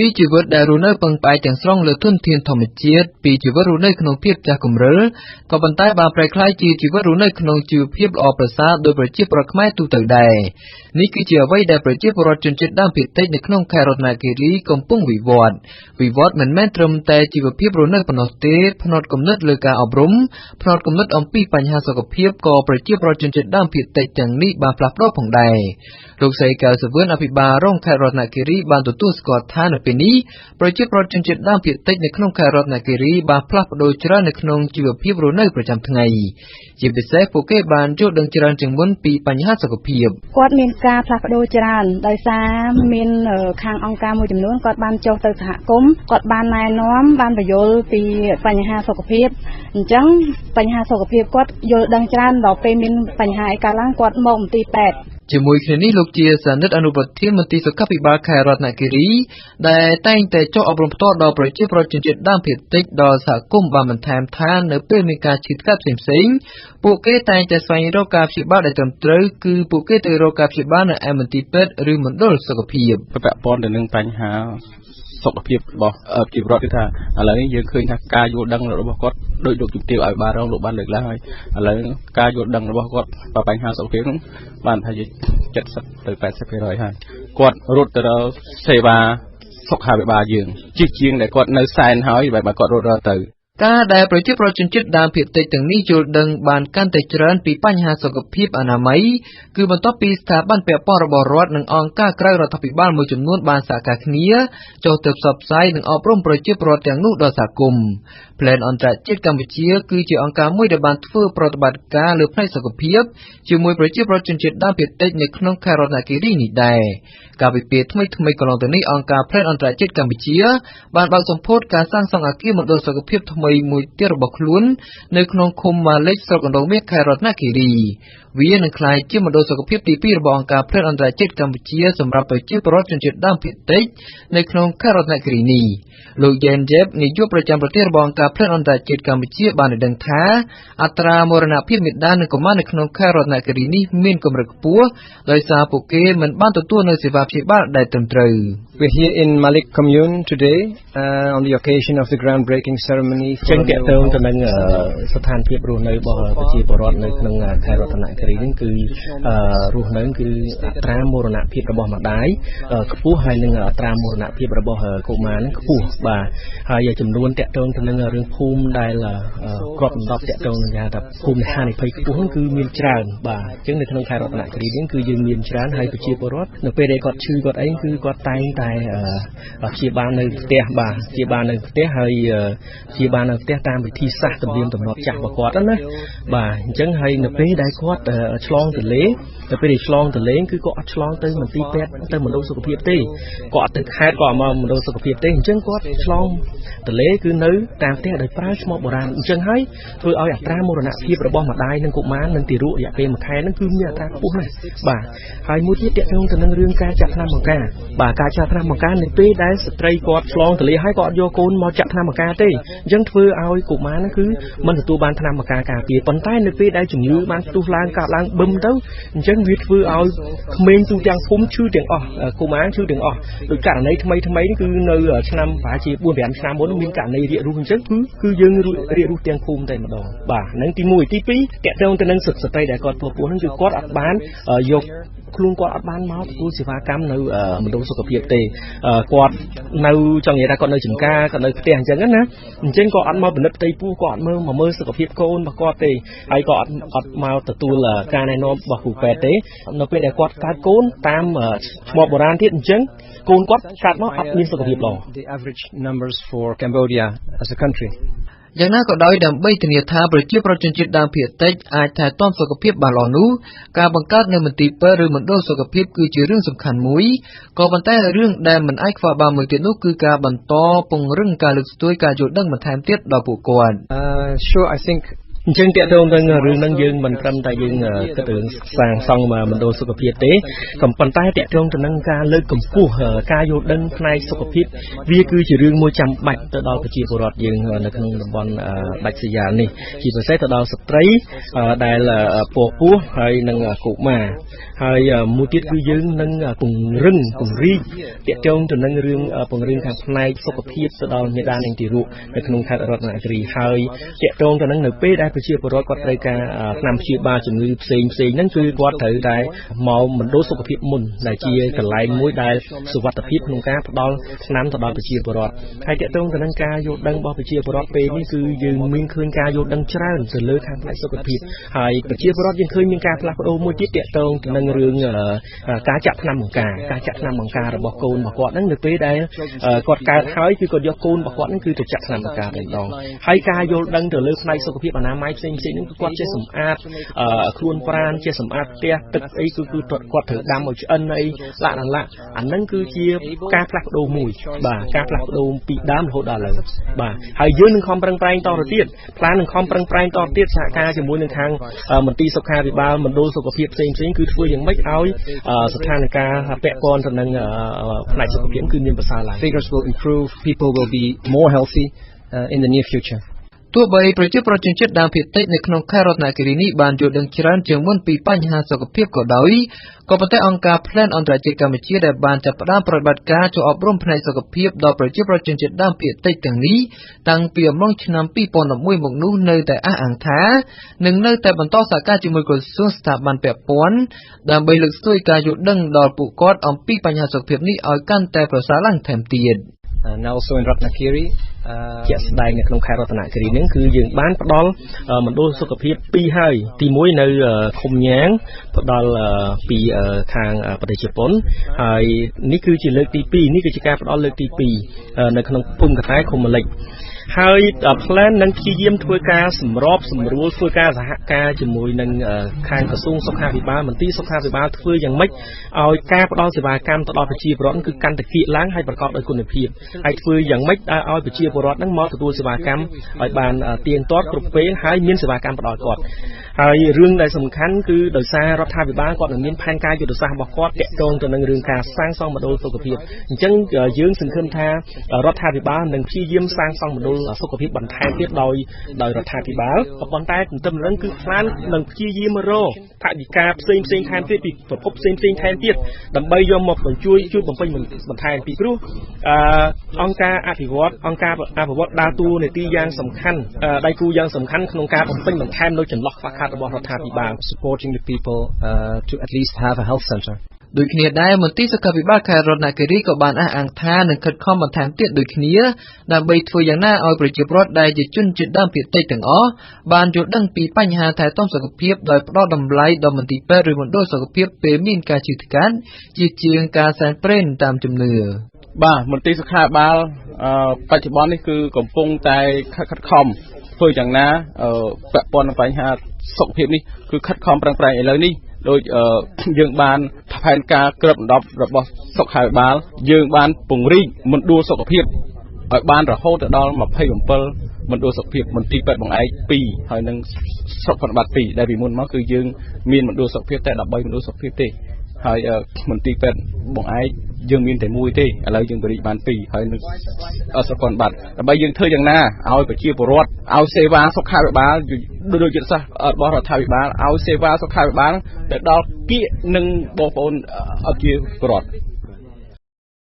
ពីជីវិតដែលរស់នៅពឹងផ្អែកទាំងស្រុងលើធនធានធម្មជាតិពីជីវិតរស់នៅក្នុងភាពចាស់គំរិលក៏ប៉ុន្តែបានប្រែក្លាយជាជីវិតរស់នៅក្នុងជីវភាពល្អប្រសើរដោយប្រជាពលរដ្ឋខ្មែរទូទៅដែរនេះគឺជាអ្វីដែលប្រជាពលរដ្ឋជនជាតិដើមភាគតិចនៅក្នុងខេត្តរតនគិរីកំពុងវិវត្តមិនមែនត្រឹមតែជីវភាពរស់នៅប៉ុណ្ណោះទេផ្នត់គំនិតលើការអប់រំផ្នត់គំនិតអំពីបញ្ហាសុខភាពក៏ប្រជាពលរដ្ឋជនជាតិដើមភាគតិចទាំងនេះបានផ្លាស់ប្ដូរផងដែរលោកស្រីកៅសវឿនអភិបាលរងខេត្តរតនគិរីបានទទួលស្គាល់ថានៅពេលនេះប្រជាពលរដ្ឋជនជាតិដើមភាគតិចនៅក្នុងខេត្តរតនគិរីបានផ្លាស់ប្ដូរច្រើននៅក្នុងជីវភាពរស់នៅប្រចាំថ្ងៃជាពិសេសពួកគេបានយល់ដឹងច្រើនជាងមុនពីបញ្ហាសុខភាពគាត់មានការផ្លាស់ប្ដូរច្រើនដោយសារមានខាងអង្គការមួយចំនួនគាត់បានចុះទៅសហគមន៍គាត់បានណែនាំបានបញ្យល់ពីបញ្ហាសុខភាពអញ្ចឹងបញ្ហាសុខភាពគាត់យល់ដឹងច្រើនដល់ពេលមានបញ្ហាអីកើតឡើងគាត់មកមន្ទីរពេទ្យជាមួយគ្នានេះលោកជាសានិតអនុប្រធានមន្ទីរសុខាភិបាលខេត្តរតនគិរីដែលតែងតែចុះអប់រំផ្ទាល់ដល់ប្រជាពលរដ្ឋជនជាតិដើមភាគតិចដល់សហគមន៍បានបន្ថែមថានៅពេលមានការឈឺថ្កាត់ផ្សេងៗពួកគេតែងតែស្វែងរកការព្យាបាលដែលត្រឹមត្រូវគឺពួកគេទៅរកការព្យាបាលនៅឯមន្ទីរពេទ្យឬមណ្ឌលសុខភាពពាក់ព័ន្ធទៅនឹងបញ្ហាសុខភាពរបស់ប្រជាពលរដ្ឋគឺថាឥឡូវនេះយើងឃើញថាការយល់ដឹងរបស់គាត់ដោយលោកជំទាវឲ្យបានរងលោកបានលើកឡើងហើយឥឡូវការយល់ដឹងរបស់គាត់បើបញ្ហាសុខភាពនោះបានថាជា70ទៅ80%ហើយគាត់រត់ទៅរកសេវាសុខាភិបាលយើងជាងដែលគាត់នៅសែនហើយបែបគាត់រត់ទៅការដែលប្រជាពលរដ្ឋជនជាតិដើមភាគតិចទាំងនេះយល់ដឹងបានកាន់តែច្រើនពីបញ្ហាសុខភាពអនាម័យគឺបន្ទាប់ពីស្ថាប័នពាក់ព័ន្ធរបស់រដ្ឋនិងអង្គការក្រៅរដ្ឋាភិបាលមួយចំនួនបានសហការគ្នាចុះទៅផ្សព្វផ្សាយនិងអប់រំប្រជាពលរដ្ឋទាំងនោះដល់សហគមន៍ Plan អន្តរជាតិកម្ពុជាគឺជាអង្គការមួយដែលបានធ្វើប្រតិបត្តិការលើផ្នែកសុខភាពជាមួយប្រជាពលរដ្ឋជនជាតិដើមភាគតិចនៅក្នុងខេត្តរតនគិរីនេះដែរកាលពីពេលថ្មីៗកន្លងទៅនេះអង្គការ Plan អន្តរជាតិកម្ពុជាបានបើកសម្ពោធការសាងសង់អគារមណ្ឌលសុខភាពថ្មីមួយទៀតរបស់ខ្លួននៅក្នុងឃុំម៉ាលិចស្រុកអណ្ដូងមាសខេត្តរតនគិរីវានឹងក្លាយជាមណ្ឌលសុខភាពទី2របស់អង្គការ Plan អន្តរជាតិកម្ពុជាសម្រាប់ប្រជាពលរដ្ឋជនជាតិដើមភាគតិចនៅក្នុងខេត្តរតនគិរីនេះលោកយ៉ែនយេបនាយកប្រចាំប្រទេសរបស់អង្គការ Plan អន្តរជាតិកម្ពុជាបានដឹងថាអត្រាមរណភាពមាតានិងកុមារនៅក្នុងខេត្តរតនគិរីនេះមានកម្រិតខ្ពស់ដោយសារពួកគេមិនបានទទួលនូវសេវាព្យាបាលដែលត្រឹមត្រូវ We're here in Malik Commune today on the occasion of the groundbreaking ceremony ចឹងតើទៅនឹងស្ថានភាពរស់នៅរបស់ប្រជាពលរដ្ឋនៅក្នុងខេត្តរតនគិរីនេះគឺរស់នៅគឺអត្រាមរណភាពរបស់ម្ដាយខ្ពស់ហើយនឹងអត្រាមរណភាពរបស់កុមារនឹងខ្ពស់បាទហើយចំនួនតកតងទៅនឹងរឿងភូមិដែលគ្របដណ្ដប់តកតងនឹងថាភូមិហានិភ័យខ្ពស់នោះគឺមានច្រើនបាទអញ្ចឹងនៅក្នុងខេត្តរតនគិរីនេះគឺយើងមានច្រើនហើយប្រជាពលរដ្ឋនៅពេលដែលគាត់ឈឺគាត់អីគឺគាត់តែងតែព្យាបាលនៅផ្ទះបាទព្យាបាលនៅផ្ទះហើយព្យាបាលនៅផ្ទះតាមវិធីសាស្ត្រទំនៀមទម្លាប់ចាស់របស់គាត់ណាបាទអញ្ចឹងហើយនៅពេលដែលគាត់ឆ្លងទលេទៅពេលដែលឆ្លងទលេគឺគាត់អត់ឆ្លងទៅមន្ទីរពេទ្យទៅមណ្ឌលសុខភាពទេគាត់អត់ទៅខេត្តគាត់មកមណ្ឌលសុខភាពទេអញ្ចឹងគាត់ឆ្លងទលេគឺនៅតាមផ្ទះដោយប្រើឈ្មោះបុរាណអញ្ចឹងហើយធ្វើឲ្យអត្រាមរណភាពរបស់ម្ដាយនិងកុមារនិងទារករយៈពេល1ខែហ្នឹងគឺមានអត្រាខ្ពស់ណាស់បាទហើយមួយទៀតទាក់ទងទៅនឹងរឿងការចាក់ថ្នាំបង្ការបាទការចាក់ថ្នាំបង្ការនៅពេលដែលស្ត្រីគាត់ឆ្លងទលេហើយគាត់អត់យកកូនមកចាក់ថ្នាំបង្ការទេអញ្ចឹងធ្វើឲ្យកុមារហ្នឹងគឺមិនទទួលបានថ្នាំបង្ការការពារប៉ុន្តែនៅពេលដែលជំងឺបានផ្ទុះឡើងកើតឡើងបឹមទៅអញ្ចឹងវាធ្វើឲ្យក្មេងទូទាំងភូមិឈឺទាំងអស់កុមារឈឺទាំងអស់ដោយករណីថ្មីនេះគឺនៅឆ្នាំប្រហែលជា4-5ឆ្នាំមុនមានករណីរាគរូសអញ្ចឹងគឺយើងរាគរូសទាំងភូមិតែម្ដងបាទហ្នឹងទី1ទី2តាក់ទងទៅនឹងសិទ្ធិស្ត្រីដែលគាត់ពោះពោះហ្នឹងគឺគាត់អត់បានយកខ្លួនគាត់អត់បានមកទទួលសេវាកម្មនៅមណ្ឌលសុខភាពទេគាត់នៅចង់និយាយថាគាត់នៅចំការគាត់នៅផ្ទះអញ្ចឹងណាអញ្ចឹងគាត់អត់មកពិនិត្យផ្ទៃពោះគាត់អត់មើលសុខភាពកូនរបស់គាត់ទេហើយក៏អត់មកទទួលការណែនាំរបស់គ្រូពេទ្យទេនៅពេលដែលគាត់កើតកូនតាមឈ្មោះបុរាណទៀតអញ្ចឹងកូនគាត់កើតមកអត់មានសុខភាពល្អ The average numbers for Cambodia as a country យ៉ាងណាក៏ដោយដើម្បីធានាថាប្រជាពលរដ្ឋជនជាតិដើមភាគតិចអាចថែទាំសុខភាពបានល្អនោះការបង្កើតនៅមន្ទីរពេទ្យឬមណ្ឌលសុខភាពគឺជារឿងសំខាន់មួយក៏ប៉ុន្តែរឿងដែលមិនអាចខ្វះបានមួយទៀតនោះគឺការបន្តពង្រឹងការលើកស្ទួយការយល់ដឹងបន្ថែមទៀតដល់ពួកគាត់ Sure I think ចឹងតើតើនឹងរឿងហ្នឹងយើងមិនត្រឹមតែយើងគិតរឿងសាងសង់មណ្ឌលសុខភាពទេក៏ប៉ុន្តែតើតើទៅនឹងការលើកកម្ពស់ការយល់ដឹងផ្នែកសុខភាពវាគឺជារឿងមួយចាំបាច់ទៅដល់ប្រជាពលរដ្ឋយើងនៅក្នុងតំបន់ដាច់ស្រយាលនេះជាពិសេសទៅដល់ស្ត្រីដែលពោះហើយនិងកុមារហើយមួយទៀតគឺយើងនឹងពង្រឹងពង្រីកតើទៅនឹងរឿងពង្រឹងខាងផ្នែកសុខភាពទៅដល់មេដាននិងទារកនៅក្នុងខេត្តរតនគិរីហើយតើទៅនឹងនៅពេលដែលប្រជាពលរដ្ឋគាត់ត្រូវការថ្នាំព្យាបាលជំងឺផ្សេងហ្នឹងគឺគាត់ត្រូវតែមកមណ្ឌលសុខភាពមុនដែលជាកន្លែងមួយដែលសុវត្ថិភាពក្នុងការផ្ដល់ថ្នាំទៅដល់ប្រជាពលរដ្ឋហើយតើទៅនឹងការយល់ដឹងរបស់ប្រជាពលរដ្ឋពេលនេះគឺយើងមានឃើញការយល់ដឹងច្រើនទៅលើខាងផ្នែកសុខភាពហើយប្រជាពលរដ្ឋយើងឃើញមានការផ្លាស់ប្ដូរមួយទៀតតើទៅនឹងរឿងការចាក់ថ្នាំបង្ការរបស់កូនរបស់គាត់ហ្នឹងនៅពេលដែលគាត់កើតហើយគឺគាត់យកកូនរបស់គាត់ហ្នឹងគឺទៅចាក់ថ្នាំបង្ការតែម្ដងហើយការយល់ដឹងទៅលើផ្នែកសុខភាពអនាម័យផ្សេងហ្នឹងគឺគាត់ចេះសម្អាតខ្លួនប្រាណចេះសម្អាតផ្ទះទឹកអីគឺគាត់ត្រូវដាំឲ្យឆ្អិនអីលក្ខណៈអាហ្នឹងគឺជាការផ្លាស់ប្ដូរមួយបាទការផ្លាស់ប្ដូរពីដើមរហូតដល់ឥឡូវបាទហើយយើងនឹងខំប្រឹងប្រែងតទៅទៀតផ្លាននឹងខំប្រឹងប្រែងតទៅទៀតសហការជាមួយនឹងខាងមន្ទីរសុខាភិបាលមណ្ឌលសុខភាពផ្សេងគឺធ្វើយ៉ាងម៉េចឲ្យស្ថានភាពពាក់ព័ន្ធទៅនឹងផ្នែកសុខភាពគឺមានប្រសើរឡើង Figures will improve, people will be more healthy in the near future. ទោះបីប្រជាប្រដ្ឋជនជាតិដើមភាគតិចនៅក្នុងខេត្តរតនគិរីនេះបានយល់ដឹងច្រើនជាងមុនពីបញ្ហាសុខភាពក៏ដោយក៏ប៉ុន្តែអង្គការ Plan អន្តរជាតិកម្ពុជាដែលបានចាប់ផ្ដើមប្រតិបត្តិការចូលអប់រំផ្នែកសុខភាពដល់ប្រជាប្រដ្ឋជនជាតិដើមភាគតិចទាំងនេះតាំងពីអំឡុងឆ្នាំ2011មកនោះនៅតែអះអាងថានឹងនៅតែបន្តសហការជាមួយក្រសួងស្ថាប័នពាក់ព័ន្ធដើម្បីលើកស្ទួយការយល់ដឹងដល់ពួកគាត់អំពីបញ្ហាសុខភាពនេះឲ្យកាន់តែប្រសើរឡើងថែមទៀត And also in Ratnakiri ជាក់ស្ដែងនៅក្នុងខេត្តរតនគិរីហ្នឹងគឺយើងបានផ្ដល់មណ្ឌលសុខភាព2ហើយទី1នៅឃុំញ៉ាងផ្ដល់ពីខាងប្រទេសជប៉ុនហើយនេះគឺជាលើកទី2នេះគឺជាការផ្ដល់លើកទី2នៅក្នុងភូមិកតែឃុំម្លេចហើយ plan នឹងព្យាយាមធ្វើការសម្របសម្រួលធ្វើការសហការជាមួយនឹងខាងក្រសួងសុខាភិបាលមន្ទីរសុខាភិបាលធ្វើយ៉ាងម៉េចឲ្យការផ្ដល់សេវាកម្មទៅដល់ប្រជាពលរដ្ឋគឺកាន់តែគៀកឡើងហើយប្រកបដោយគុណភាពហើយធ្វើយ៉ាងម៉េចឲ្យប្រជាពលរដ្ឋនឹងមកទទួលសេវាកម្មឲ្យបានទៀងទាត់គ្រប់ពេលហើយមានសេវាកម្មផ្ដល់គាត់ហើយរឿងដែលសំខាន់គឺដោយសាររដ្ឋាភិបាលគាត់នឹងមានផែនការយុទ្ធសាស្ត្ររបស់គាត់ទាក់ទងទៅនឹងរឿងការសាងសង់មណ្ឌលសុខភាពអញ្ចឹងយើងសង្ឃឹមថារដ្ឋាភិបាលនឹងព្យាយាមសាងសង់មណ្ឌលសុខភាពបន្ថែមទៀតដោយរដ្ឋាភិបាលក៏ប៉ុន្តែទន្ទឹមនឹងគឺផ្លាននឹងព្យាយាមរកថវិកាផ្សេងថែមទៀតពីប្រភពផ្សេងថែមទៀតដើម្បីយកមកជួយបំពេញបន្ថែមពីព្រោះអង្គការអភិវឌ្ឍដើរតួនាទីយ៉ាងសំខាន់ដៃគូយ៉ាងសំខាន់ក្នុងការបំពេញបន្ថែមនៅចន្លោះខ្វះខាតរបស់រដ្ឋាភិបាល supporting the people to at least have a health center ដូចគ្នាដែរមន្ទីរសុខាភិបាលខេត្តរតនគិរីក៏បានអះអាងថានឹងខិតខំបន្ថែមទៀតដូចគ្នាដើម្បីធ្វើយ៉ាងណាឲ្យប្រជាពលរដ្ឋដែលជាជនជាតិដើមភាគតិចទាំងអស់បានយល់ដឹងពីបញ្ហាថែទាំសុខភាពដោយផ្ដល់តម្លៃដល់មន្ទីរពេទ្យឬមណ្ឌលសុខភាពពេលមានការជឿថ្កាត់ជាជាងការសែនព្រេនតាមជំនឿបាទមន្ទីរសុខាភិបាលបច្ចុប្បន្ននេះគឺកំពុងតែខិតខំធ្វើយ៉ាងណាពាក់ព័ន្ធនឹងបញ្ហាសុខភាពនេះគឺខិតខំប្រឹងប្រែងឥឡូវនេះដោយយើងបានផែនការគ្របដណ្ដប់របស់សុខាភិបាលយើងបានពង្រីកមណ្ឌលសុខភាពឲ្យបានរហូតដល់27មណ្ឌលសុខភាពមន្ទីរពេទ្យបង្អែក2ហើយនឹងសុខភាពប័ណ្ណ2ដែលពីមុនមកគឺយើងមានមណ្ឌលសុខភាពតែ13មណ្ឌលសុខភាពទេហើយមន្ទីរពេទ្យបង្អែកយើងមានតែមួយទេឥឡូវយើងបរិយាបាន2ហើយនឹងសុខភាពប័ណ្ណដើម្បីយើងធ្វើយ៉ាងណាឲ្យប្រជាពលរដ្ឋឲ្យសេវាសុខាភិបាលដូចយុទ្ធសាស្ត្ររបស់រដ្ឋាភិបាលឲ្យសេវាសុខាភិបាលទៅដល់គៀកនឹងបងប្អូនប្រជាពលរដ្ឋ